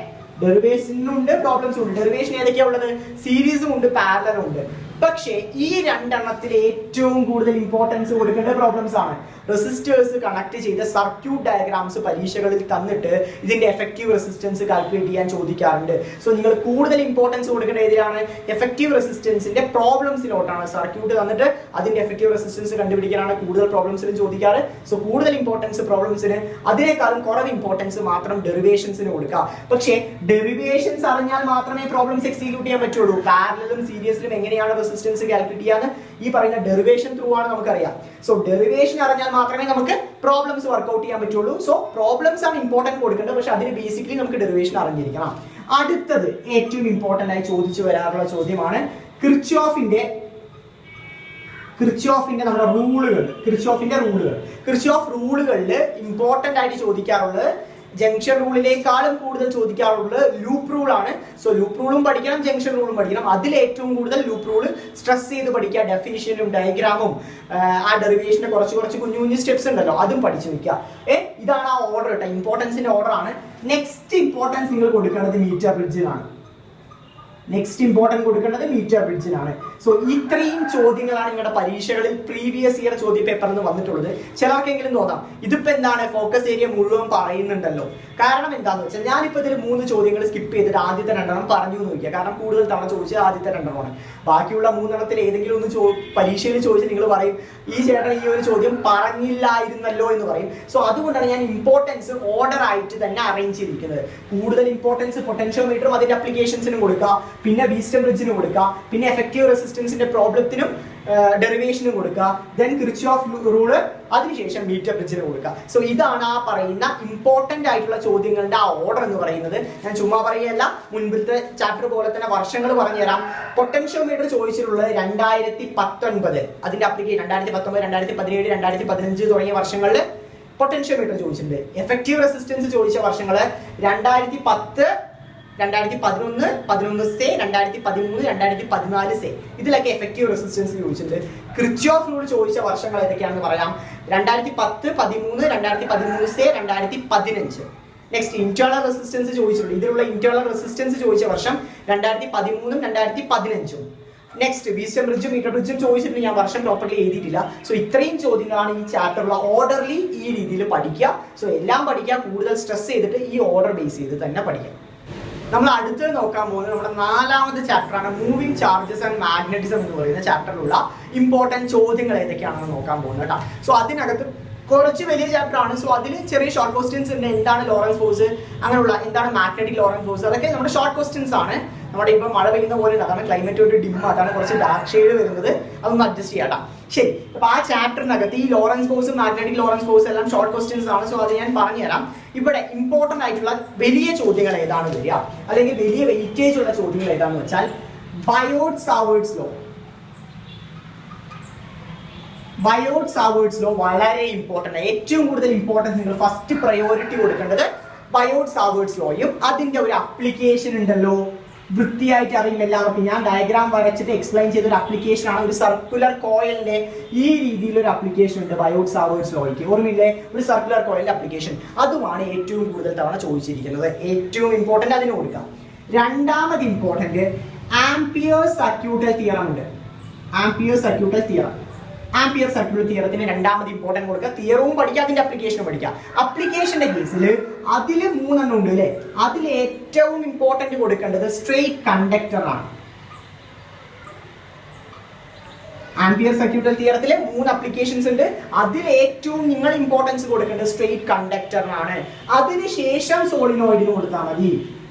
ഡെറിവേഷനും ഉണ്ട്, പ്രോബ്ലംസും ഉണ്ട്. ഡെറിവേഷൻ ഏതൊക്കെയാ ഉള്ളത്? സീരീസും ഉണ്ട്, പാരലലും ഉണ്ട്. പക്ഷേ ഈ രണ്ടെണ്ണത്തിൽ ഏറ്റവും കൂടുതൽ ഇമ്പോർട്ടൻസ് കൊടുക്കേണ്ട പ്രോബ്ലംസ് ആണ്. റെസിസ്റ്റേഴ്സ് കണക്ട് ചെയ്ത സർക്യൂട്ട് ഡയഗ്രാംസ് പരീക്ഷകളിൽ തന്നിട്ട് ഇതിന്റെ എഫക്റ്റീവ് റെസിസ്റ്റൻസ് കാൽക്കുലേറ്റ് ചെയ്യാൻ ചോദിക്കാറുണ്ട്. സോ നിങ്ങൾ കൂടുതൽ ഇമ്പോർട്ടൻസ് കൊടുക്കേണ്ട ഏതിലാണ്? എഫക്റ്റീവ് റെസിസ്റ്റൻസിന്റെ പ്രോബ്ലംസിലോട്ടാണ്. സർക്യൂട്ട് തന്നിട്ട് അതിന്റെ എഫക്റ്റീവ് റെസിസ്റ്റൻസ് കണ്ടുപിടിക്കാനാണ് കൂടുതൽ പ്രോബ്ലംസിലും ചോദിക്കാറ്. സോ കൂടുതൽ ഇമ്പോർട്ടൻസ് പ്രോബ്ലംസിന്, അതിനേക്കാളും കുറവ് ഇമ്പോർട്ടൻസ് മാത്രം ഡെറിവേഷൻസിന് കൊടുക്കുക. പക്ഷേ ഡെറിവേഷൻസ് അറിഞ്ഞാൽ മാത്രമേ പ്രോബ്ലംസ് എക്സിക്യൂട്ട് ചെയ്യാൻ പറ്റുള്ളൂ. പാരലലും സീരീസിലും എങ്ങനെയാണ് റെസിസ്റ്റൻസ് കാൽക്കുലേറ്റ് ചെയ്യാന്ന് ഈ പറയുന്ന ഡെറിവേഷൻ ത്രൂ ആണ് നമുക്കറിയാം. സോ ഡെറിവേഷൻ അറിഞ്ഞാൽ മാത്രമേ നമുക്ക് പ്രോബ്ലംസ് വർക്ക്ഔട്ട് ചെയ്യാൻ പറ്റുള്ളൂ. സോ പ്രോബ്ലംസ് ആണ് ഇമ്പോർട്ടൻറ്റ് കൊടുക്കേണ്ടത്. പക്ഷെ അതിന് ബേസിക്കലി നമുക്ക് ഡെറിവേഷൻ അറിഞ്ഞിരിക്കണം. അടുത്തത് ഏറ്റവും ഇമ്പോർട്ടൻ്റ് ആയി ചോദിച്ചു വരാറുള്ള ചോദ്യമാണ് കിർച്ചോഫിന്റെ നമ്മുടെ റൂളുകൾ. കിർച്ചോഫ് റൂളുകളിൽ ഇമ്പോർട്ടൻ്റ് ആയിട്ട് ചോദിക്കാറുള്ളത് ജംഗ്ഷൻ റൂളിനേക്കാളും കൂടുതൽ ചോദിക്കാറുള്ളത് ലൂപ്പ് റൂൾ ആണ്. സോ ലൂപ്പ് റൂളും പഠിക്കണം, ജംഗ്ഷൻ റൂളും പഠിക്കണം. അതിൽ ഏറ്റവും കൂടുതൽ ലൂപ്പ് റൂൾ സ്ട്രെസ് ചെയ്ത് പഠിക്കുക. ഡെഫിനിഷനും ഡയഗ്രാമും ആ ഡെറിവേഷന്റെ കുറച്ച് കുഞ്ഞു സ്റ്റെപ്സ് ഉണ്ടല്ലോ, അതും പഠിച്ചു വെക്കുക. ഇതാണ് ആ ഓർഡർ കേട്ടോ, ഇമ്പോർട്ടൻസിന്റെ ഓർഡർ ആണ്. നെക്സ്റ്റ് ഇമ്പോർട്ടൻസ് നിങ്ങൾ കൊടുക്കേണ്ടത് മീറ്റർ ബ്രിഡ്ജിനാണ്. സോ ഇത്രയും ചോദ്യങ്ങളാണ് നിങ്ങളുടെ പരീക്ഷകളിൽ പ്രീവിയസ് ഇയർ ചോദ്യ പേപ്പറിൽ നിന്ന് വന്നിട്ടുള്ളത്. ചിലർക്കെങ്കിലും തോന്നാം ഇതിപ്പോ എന്താണ് ഫോക്കസ് ഏരിയ മുഴുവൻ പറയുന്നുണ്ടല്ലോ. കാരണം എന്താണെന്ന് വെച്ചാൽ ഞാനിപ്പോൾ ഇതിൽ 3 ചോദ്യങ്ങൾ സ്കിപ്പ് ചെയ്തിട്ട് ആദ്യത്തെ 2 പറഞ്ഞു എന്ന് നോക്കിയാൽ, കാരണം കൂടുതൽ തവണ ചോദിച്ചത് ആദ്യത്തെ 2 ബാക്കിയുള്ള 3 ഏതെങ്കിലും ഒന്ന് പരീക്ഷയിൽ ചോദിച്ച് നിങ്ങൾ പറയും ഈ ചേട്ടൻ ഈ ഒരു ചോദ്യം പറഞ്ഞില്ലായിരുന്നല്ലോ എന്ന് പറയും. സോ അതുകൊണ്ടാണ് ഞാൻ ഇമ്പോർട്ടൻസ് ഓർഡർ ആയിട്ട് തന്നെ അറേഞ്ച് ചെയ്തിരിക്കുന്നത്. കൂടുതൽ ഇമ്പോർട്ടൻസ് പൊട്ടൻഷ്യോമീറ്ററും അതിന്റെ അപ്ലിക്കേഷൻസിനും കൊടുക്കുക, പിന്നെ വീസ്റ്റം ബ്രിഡ്ജിന് കൊടുക്കുക, പിന്നെ എഫക്റ്റീവ് റെസിസ്റ്റൻസിന്റെ പ്രോബ്ലത്തിനും ഡെറിവേഷനും കൊടുക്കുക, ദെൻ കിർച്ചോഫ് റൂള്, അതിനുശേഷം മീറ്റർ ബ്രിഡ്ജിന് കൊടുക്കുക. സോ ഇതാണ് ആ പറയുന്ന ഇമ്പോർട്ടന്റ് ആയിട്ടുള്ള ചോദ്യങ്ങളുടെ ആ ഓർഡർ എന്ന് പറയുന്നത്. ഞാൻ ചുമ്മാ പറയുകയല്ല, മുൻപിലത്തെ ചാപ്റ്റർ പോലെ തന്നെ വർഷങ്ങൾ പറഞ്ഞുതരാം. പൊട്ടൻഷ്യോമീറ്റർ ചോദിച്ചിട്ടുള്ളത് 2019 അതിന്റെ അപ്ലിക്കേഷൻ 2019, 2017, 2015 തുടങ്ങിയ വർഷങ്ങളിൽ പൊട്ടൻഷ്യോമീറ്റർ ചോദിച്ചിട്ടുണ്ട്. എഫക്റ്റീവ് റെസിസ്റ്റൻസ് ചോദിച്ച വർഷങ്ങൾ 2010, 2011, 11C, 2013, 2014 C. ഇതിലൊക്കെ എഫക്റ്റീവ് റെസിസ്റ്റൻസ് ചോദിച്ചിട്ടുണ്ട്. കിർച്ചോഫ് റൂൾ ചോദിച്ച വർഷങ്ങൾ ഏതൊക്കെയാണെന്ന് പറയാം. 2010, 13, 2013 C, 2015. നെക്സ്റ്റ് ഇന്റേണൽ റെസിസ്റ്റൻസ് ചോദിച്ചിട്ടുണ്ട്. ഇതിലുള്ള ഇന്റേണൽ റെസിസ്റ്റൻസ് ചോദിച്ച വർഷം 2013, 2015. നെക്സ്റ്റ് വീസ്റ്റം ബ്രിഡ്ജും മീറ്റർ ബ്രിഡ്ജും ചോദിച്ചിട്ടുണ്ട്. ഞാൻ വർഷം പ്രോപ്പർലി എഴുതിയിട്ടില്ല. സോ ഇത്രയും ചോദ്യങ്ങളാണ് ഈ ചാപ്റ്ററിലുള്ള ഓർഡർലി ഈ രീതിയിൽ പഠിക്കുക. സോ എല്ലാം പഠിക്കുക, കൂടുതൽ സ്ട്രെസ് ചെയ്തിട്ട് ഈ ഓർഡർ ബേസ് ചെയ്ത് തന്നെ പഠിക്കാം. നമ്മൾ അടുത്തത് നോക്കാൻ പോകുന്നത് നമ്മുടെ 4ാമത്തെ ചാപ്റ്ററാണ് മൂവിങ് ചാർജസ് ആൻഡ് മാഗ്നറ്റിസം എന്ന് പറയുന്ന ചാപ്റ്ററിലുള്ള ഇമ്പോർട്ടൻറ്റ് ചോദ്യങ്ങൾ ഏതൊക്കെയാണെന്ന് നോക്കാൻ പോകുന്നത് കേട്ടോ. സോ അതിനകത്ത് കുറച്ച് വലിയ ചാപ്റ്റർ ആണ്. സോ അതിൽ ചെറിയ ഷോർട്ട് ക്വസ്റ്റ്യൻസ് ഉണ്ട്. എന്താണ് ലോറൻസ് ഫോഴ്സ്, അങ്ങനെയുള്ള എന്താണ് മാഗ്നറ്റിക് ലോറൻസ് ഫോഴ്സ്, അതൊക്കെ നമ്മുടെ ഷോർട്ട് ക്വസ്റ്റ്യൻസ് ആണ്. നമ്മുടെ ഇപ്പം മഴ പെയ്യുന്ന പോലെ ഉണ്ട്, അതാണ് ക്ലൈമറ്റ് ഒരു ഡിം, അതാണ് കുറച്ച് ഡാർക്ക് ഷെയ്ഡ് വരുന്നത്, അതൊന്ന് അഡ്ജസ്റ്റ് ചെയ്യാം. ശരി, അപ്പൊ ആ ചാപ്റ്ററിനകത്ത് ഈ Lorentz force, magnetic Lorentz force എല്ലാം ഷോർട്ട് ക്വസ്റ്റ്യൻസ് ആണ്. സോ അത് ഞാൻ പറഞ്ഞുതരാം. ഇവിടെ ഇമ്പോർട്ടന്റ് ആയിട്ടുള്ള വലിയ ചോദ്യങ്ങൾ ഏതാണ് വരിക, അല്ലെങ്കിൽ വലിയ വെയിറ്റേജ് ഉള്ള ചോദ്യങ്ങൾ ഏതാണെന്ന് വെച്ചാൽ ബയോട്ട്-സാവേർട്സ് ലോ. ബയോട്ട്-സാവേർട്സ് ലോ വളരെ ഇമ്പോർട്ടന്റ് ആണ്. ഏറ്റവും കൂടുതൽ ഇമ്പോർട്ടൻസ് നിങ്ങൾ ഫസ്റ്റ് പ്രയോറിറ്റി കൊടുക്കേണ്ടത് ബയോട്ട്-സാവേർട്സ് ലോയും അതിന്റെ ഒരു അപ്ലിക്കേഷൻ ഉണ്ടല്ലോ, വൃത്തിയായിട്ട് അറിയും എല്ലാവർക്കും. ഞാൻ ഡയഗ്രാം വരച്ചിട്ട് എക്സ്പ്ലെയിൻ ചെയ്ത ഒരു അപ്ലിക്കേഷൻ ആണ്. ഒരു സർക്കുലർ കോയിലിന്റെ ഈ രീതിയിലൊരു അപ്ലിക്കേഷൻ ഉണ്ട് ബയോട്ട്-സാവേർട്സ് ലോയ്ക്ക്. ഓർമ്മയില്ലേ, ഒരു സർക്കുലർ കോയിലിന്റെ അപ്ലിക്കേഷൻ. അതുമാണ് ഏറ്റവും കൂടുതൽ തവണ ചോദിച്ചിരിക്കുന്നത്. ഏറ്റവും ഇമ്പോർട്ടന്റ് അതിന് കൊടുക്കാം. രണ്ടാമത് ഇമ്പോർട്ടന്റ് ആംപിയേഴ്സ് സർക്യൂട്ടൽ തിയറം ഉണ്ട്. ആംപിയേഴ്സ് സർക്യൂട്ടൽ തിയറത്തിന് രണ്ടാമത് ഇമ്പോർട്ടൻറ്റ് കൊടുക്കുക. തിയറവും പഠിക്കുക, അതിന്റെ അപ്ലിക്കേഷനും പഠിക്കുക. അപ്ലിക്കേഷന്റെ കേസിൽ അതിൽ 3 എണ്ണം ഉണ്ട് അല്ലേ. അതിൽ ഏറ്റവും ഇമ്പോർട്ടൻറ്റ് കൊടുക്കേണ്ടത് സ്ട്രെയിറ്റ് കണ്ടക്ടർ ആണ്. ആംപിയർ സർക്യൂട്ടൽ തിയറത്തിലെ 3 അപ്ലിക്കേഷൻസ് ഉണ്ട്. അതിൽ ഏറ്റവും നിങ്ങൾ ഇമ്പോർട്ടൻസ് കൊടുക്കേണ്ടത് സ്ട്രെയിറ്റ് കണ്ടക്ടറിനാണ്. അതിനുശേഷം സോളിനോയിഡിന് കൊടുത്താൽ മതി.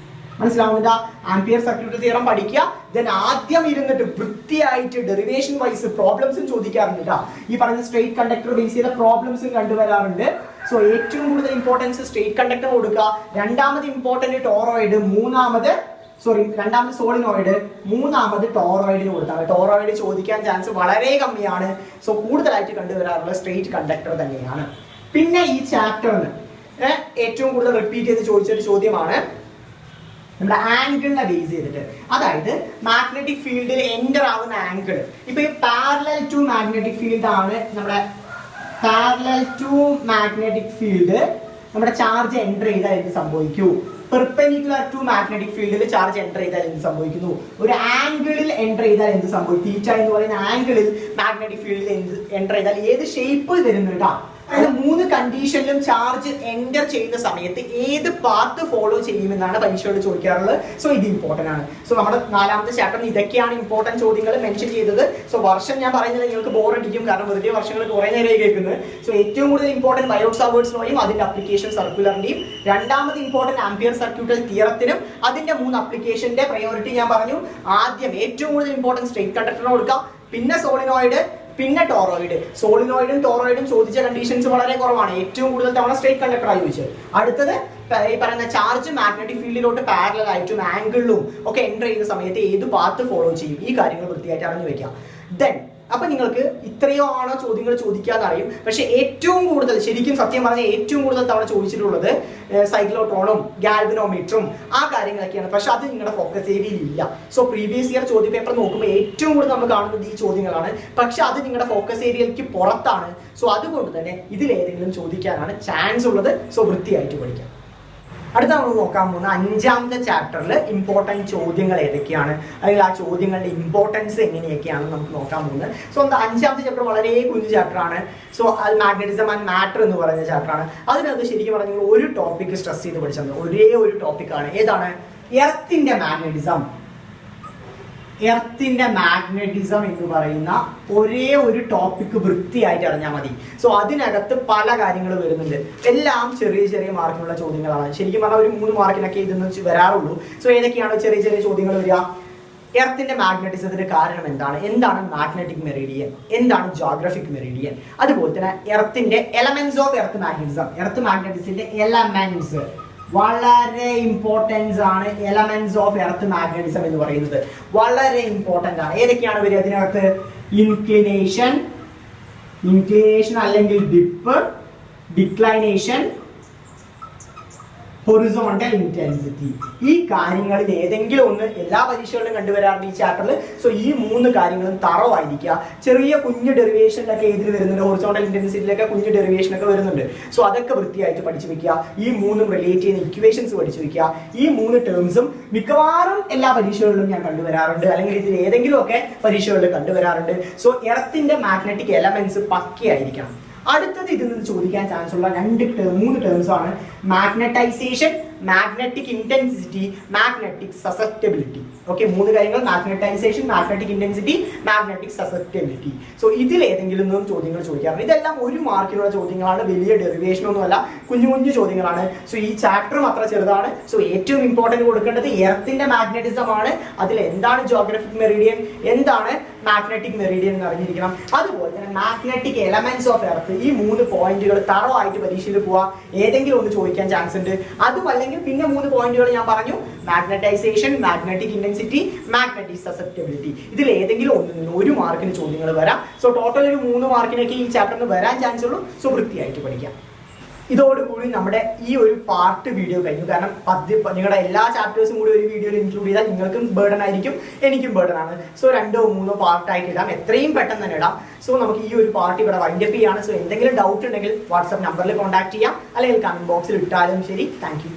മനസ്സിലാവുന്ന ആംപിയർ സർക്യൂട്ടൽ തിയറം പഠിക്കുക. ദെൻ ആദ്യം ഇരുന്നിട്ട് വൃത്തിയായിട്ട് ഡെറിവേഷൻ വൈസ് പ്രോബ്ലംസും ചോദിക്കാറുണ്ട്. ഈ പറയുന്ന സ്ട്രെയിറ്റ് കണ്ടക്ടർ ബേസ് ചെയ്ത പ്രോബ്ലംസും കണ്ടുവരാറുണ്ട്. സോ ഏറ്റവും കൂടുതൽ ഇമ്പോർട്ടൻസ് സ്ട്രെയിറ്റ് കണ്ടക്ടർ കൊടുക്കുക. രണ്ടാമത് ഇമ്പോർട്ടന്റ് ടോറോയിഡ്, രണ്ടാമത് സോളിനോയിഡ്, മൂന്നാമത് ടോറോയിഡിന് കൊടുത്താണ്. ടോറോയിഡ് ചോദിക്കാൻ ചാൻസ് വളരെ കമ്മിയാണ്. സോ കൂടുതലായിട്ട് കണ്ടുവരാറുള്ള സ്ട്രെയിറ്റ് കണ്ടക്ടർ തന്നെയാണ്. പിന്നെ ഈ ചാപ്റ്ററിന് ഏറ്റവും കൂടുതൽ റിപ്പീറ്റ് ചെയ്ത് ചോദിച്ചൊരു ചോദ്യമാണ് നമ്മുടെ ആംഗിളിനെ ബേസ് ചെയ്തിട്ട്. അതായത് മാഗ്നറ്റിക് ഫീൽഡിൽ എൻ്റർ ആവുന്ന ആംഗിൾ. ഇപ്പൊ ഈ പാരലൽ ടു മാഗ്നറ്റിക് ഫീൽഡ് ആണ് നമ്മുടെ പാരലൽ ടു മാഗ്നറ്റിക് ഫീൽഡ് നമ്മുടെ ചാർജ് എൻ്റർ ചെയ്താൽ എന്ത് സംഭവിക്കൂ? പെർപെൻഡിക്കുലർ ടു മാഗ്നറ്റിക് ഫീൽഡിൽ ചാർജ് എൻ്റർ ചെയ്താൽ എന്ത് സംഭവിക്കുന്നു? ഒരു ആംഗിളിൽ എൻ്റർ ചെയ്താൽ എന്ത് സംഭവിക്കും? തീറ്റ എന്ന് പറയുന്ന ആംഗിളിൽ മാഗ്നറ്റിക് ഫീൽഡിൽ എൻ്റർ ചെയ്താൽ ഏത് ഷേപ്പ് വരുന്നുണ്ടാ? അതായത് 3 കണ്ടീഷനിലും ചാർജ് എൻ്റർ ചെയ്യുന്ന സമയത്ത് ഏത് പാത്ത് ഫോളോ ചെയ്യുമെന്നാണ് പരീക്ഷയോട് ചോദിക്കാറുള്ളത്. സോ ഇത് ഇമ്പോർട്ടൻ്റ് ആണ്. സോ നമ്മുടെ 4ാമത്തെ ചാപ്റ്ററിൽ ഇതൊക്കെയാണ് ഇമ്പോർട്ടൻറ്റ് ചോദ്യങ്ങൾ മെൻഷൻ ചെയ്തത്. സോ വർഷം ഞാൻ പറയുന്നത് നിങ്ങൾക്ക് ബോറടിക്കും, കാരണം വെറുതെ വർഷങ്ങൾ കുറേ നേരമായി കേൾക്കുന്നത്. സോ ഏറ്റവും കൂടുതൽ ഇമ്പോർട്ടൻറ്റ് ബയോട്ട് സാവേർട്സ് ലോയും അതിന്റെ അപ്ലിക്കേഷൻ സർക്കുലറിന്റെയും, രണ്ടാമത് ഇമ്പോർട്ടൻറ്റ് ആംപിയർ സർക്യൂട്ടൽ തിയറത്തിനും അതിന്റെ 3 അപ്ലിക്കേഷന്റെ പ്രയോറിറ്റി ഞാൻ പറഞ്ഞു. ആദ്യം ഏറ്റവും കൂടുതൽ ഇമ്പോർട്ടൻറ്റ് സ്ട്രെയിറ്റ് കണ്ടക്ടറിന് കൊടുക്കാം, പിന്നെ സോളിനോയിഡ്, പിന്നെ ടോറോയിഡ്. സോളിനോയിഡും ടോറോയിഡും ചോദിച്ച കണ്ടീഷൻസ് വളരെ കുറവാണ്. ഏറ്റവും കൂടുതൽ തവണ സ്ട്രെയിറ്റ് കണ്ടക്ടറായി ചോദിച്ചത്. അടുത്തത് ഈ പറയുന്ന ചാർജ് മാഗ്നറ്റിക് ഫീൽഡിലോട്ട് പാരലൽ ആയിട്ടും ആംഗിളിലും ഒക്കെ എൻ്റർ ചെയ്യുന്ന സമയത്ത് ഏത് പാത്ത് ഫോളോ ചെയ്യും? ഈ കാര്യങ്ങൾ വൃത്തിയായിട്ട് അറിഞ്ഞു വെക്കാം. ദെൻ അപ്പൊ നിങ്ങൾക്ക് ഇത്രയോ ആണോ ചോദ്യങ്ങൾ ചോദിക്കാന്നറിയും. പക്ഷെ ഏറ്റവും കൂടുതൽ, ശരിക്കും സത്യം പറഞ്ഞാൽ ഏറ്റവും കൂടുതൽ തവണ ചോദിച്ചിട്ടുള്ളത് സൈക്ലോട്രോണും ഗാൽവനോമീറ്ററും ആ കാര്യങ്ങളൊക്കെയാണ്. പക്ഷെ അത് നിങ്ങളുടെ ഫോക്കസ് ഏരിയയിൽ ഇല്ല. സോ പ്രീവിയസ് ഇയർ ചോദ്യ പേപ്പർ നോക്കുമ്പോൾ ഏറ്റവും കൂടുതൽ നമ്മൾ കാണുന്നത് ഈ ചോദ്യങ്ങളാണ്. പക്ഷെ അത് നിങ്ങളുടെ ഫോക്കസ് ഏരിയയിലേക്ക് പുറത്താണ്. സോ അതുകൊണ്ട് തന്നെ ഇതിലേതെങ്കിലും ചോദിക്കാനാണ് ചാൻസ് ഉള്ളത്. സോ വൃത്തിയായിട്ട് പഠിക്കാം. അടുത്ത നമ്മൾ നോക്കാൻ പോകുന്ന 5ാമത്തെ ചാപ്റ്ററിൽ ഇമ്പോർട്ടൻറ്റ് ചോദ്യങ്ങൾ ഏതൊക്കെയാണ്, അല്ലെങ്കിൽ ആ ചോദ്യങ്ങളുടെ ഇമ്പോർട്ടൻസ് എങ്ങനെയൊക്കെയാണ് നമുക്ക് നോക്കാൻ പോകുന്നത്. സോ 5ാമത്തെ ചാപ്റ്റർ വളരെ കുഞ്ഞു ചാപ്റ്ററാണ്. സോ അത് മാഗ്നറ്റിസം ആൻഡ് മാറ്റർ എന്ന് പറയുന്ന ചാപ്റ്ററാണ്. അതിനകത്ത് ശരിക്കും പറഞ്ഞാൽ ഒരു ടോപ്പിക് സ്ട്രെസ് ചെയ്ത് പഠിച്ചത് ഒരേ ഒരു ടോപ്പിക്കാണ്. ഏതാണ്? എർത്തിന്റെ മാഗ്നറ്റിസം. എർത്തിന്റെ മാഗ്നറ്റിസം എന്ന് പറയുന്ന ഒരേ ഒരു ടോപ്പിക്ക് വൃത്തിയായിട്ട് അറിഞ്ഞാൽ മതി. സോ അതിനകത്ത് പല കാര്യങ്ങൾ വരുന്നുണ്ട്. എല്ലാം ചെറിയ ചെറിയ മാർക്കിനുള്ള ചോദ്യങ്ങളാണ്. ശരിക്കും പറഞ്ഞാൽ ഒരു 3 മാർക്കിനൊക്കെ ഇതൊന്നും വരാറുള്ളൂ. സോ ഏതൊക്കെയാണ് ചെറിയ ചെറിയ ചോദ്യങ്ങൾ വരിക? എർത്തിന്റെ മാഗ്നറ്റിസത്തിന്റെ കാരണം എന്താണ്? എന്താണ് മാഗ്നറ്റിക് മെറിഡിയൻ? എന്താണ് ജോഗ്രഫിക് മെറിഡിയൻ? അതുപോലെ തന്നെ എർത്തിന്റെ elements of earth magnetism. Earth മാഗ്നറ്റിസത്തിന്റെ എലമെന്റ്സ് വളരെ ഇമ്പോർട്ടൻസ് ആണ്. എലമെന്റ്സ് ഓഫ് എർത്ത് മാഗ്നറ്റിസം എന്ന് പറയുന്നത് വളരെ ഇമ്പോർട്ടന്റ് ആണ്. ഏതൊക്കെയാണ് വരിക അതിനകത്ത്? ഇൻക്ലിനേഷൻ അല്ലെങ്കിൽ ഡിപ്പ്, ഡിക്ലൈനേഷൻ, ഹൊറിസോണ്ടൽ ഇന്റൻസിറ്റി. ഈ കാര്യങ്ങളിൽ ഏതെങ്കിലും ഒന്ന് എല്ലാ പരീക്ഷകളിലും കണ്ടുവരാറുണ്ട് ഈ ചാപ്റ്ററിൽ. സോ ഈ 3 കാര്യങ്ങളും തറവായിരിക്കുക. ചെറിയ കുഞ്ഞു ഡെറിവേഷനിലൊക്കെ ഇതിൽ വരുന്നുണ്ട്. ഹൊറിസോണ്ടൽ ഇന്റൻസിറ്റിയിലൊക്കെ കുഞ്ഞു ഡെറിവേഷനൊക്കെ വരുന്നുണ്ട്. സോ അതൊക്കെ വൃത്തിയായിട്ട് പഠിച്ചു വെക്കുക. ഈ 3ഉം റിലേറ്റ് ചെയ്യുന്ന ഇക്വേഷൻസ് പഠിച്ചു വെക്കുക. ഈ 3 ടേംസും മിക്കവാറും എല്ലാ പരീക്ഷകളിലും ഞാൻ കണ്ടുവരാറുണ്ട്, അല്ലെങ്കിൽ ഇതിൽ ഏതെങ്കിലും ഒക്കെ പരീക്ഷകളിൽ കണ്ടുവരാറുണ്ട്. സോ എർത്തിന്റെ മാഗ്നറ്റിക് എലമെന്റ്സ് പക്കയായിരിക്കണം. അടുത്തത് ഇതിൽ നിന്ന് ചോദിക്കാൻ ചാൻസ് ഉള്ള 3 ടേംസ് ആണ് magnetisation, magnetic intensity, magnetic susceptibility. Okay, 3 കാര്യങ്ങൾ: magnetisation, magnetic intensity, magnetic susceptibility. So ഇതിൽ ഏതെങ്കിലും ഒന്നും ചോദ്യങ്ങൾ ചോദിക്കാറുണ്ട്. ഇതെല്ലാം 1 മാർക്കിനുള്ള ചോദ്യങ്ങളാണ്. വലിയ ഡെറിവേഷൻ ഒന്നുമല്ല, കുഞ്ഞു കുഞ്ഞു ചോദ്യങ്ങളാണ്. സോ ഈ ചാപ്റ്ററും അത്ര ചെറുതാണ്. സോ ഏറ്റവും ഇമ്പോർട്ടൻറ്റ് കൊടുക്കേണ്ടത് എർത്തിന്റെ മാഗ്നറ്റിസം ആണ്. അതിൽ എന്താണ് ജോഗ്രഫിക് മെറിഡിയൻ, എന്താണ് മാഗ്നറ്റിക് മെറിഡിയൻ എന്ന് അറിഞ്ഞിരിക്കണം. അതുപോലെ തന്നെ മാഗ്നറ്റിക് എലമെന്റ്സ് ഓഫ് എർത്ത്. ഈ 3 പോയിന്റുകൾ തറവായിട്ട് പരീക്ഷയിൽ പോവാ. ഏതെങ്കിലും ഒന്ന് ചോദിക്കാൻ ചാൻസ് ഉണ്ട്. അതും അല്ലെങ്കിൽ പിന്നെ 3 പോയിന്റുകൾ ഞാൻ പറഞ്ഞു: magnetisation, magnetic intensity, magnetic susceptibility. ഇതിൽ ഏതെങ്കിലും ഒന്നിൽ നിന്ന് 1 മാർക്കിന് ചോദ്യങ്ങൾ വരാം. സോ ടോട്ടൽ ഒരു 3 മാർക്കിനൊക്കെ ഈ ചാപ്റ്ററിന് വരാൻ ചാൻസ് ഉള്ളൂ. സോ വൃത്തിയായിട്ട് പഠിക്കാം. ഇതോടുകൂടി നമ്മുടെ ഈ ഒരു പാർട്ട് വീഡിയോ കഴിഞ്ഞു. കാരണം നിങ്ങളുടെ എല്ലാ ചാപ്റ്റേഴ്സും കൂടി ഒരു വീഡിയോയിൽ ഇൻക്ലൂഡ് ചെയ്താൽ നിങ്ങൾക്കും ബേർഡൻ ആയിരിക്കും, എനിക്കും ബേർഡൻ ആണ്. സോ 2 or 3 പാർട്ടായിട്ട് ഇടാം, എത്രയും പെട്ടെന്ന് തന്നെ ഇടാം. സോ നമുക്ക് ഈ ഒരു പാർട്ട് ഇവിടെ വൈൻഡപ്പ് ചെയ്യാണ്. സോ എന്തെങ്കിലും ഡൗട്ട് ഉണ്ടെങ്കിൽ വാട്സ്ആപ്പ് നമ്പറിൽ കോൺടാക്ട് ചെയ്യാം, അല്ലെങ്കിൽ കമന്റ് ബോക്സിൽ ഇട്ടാലും ശരി. Thank you.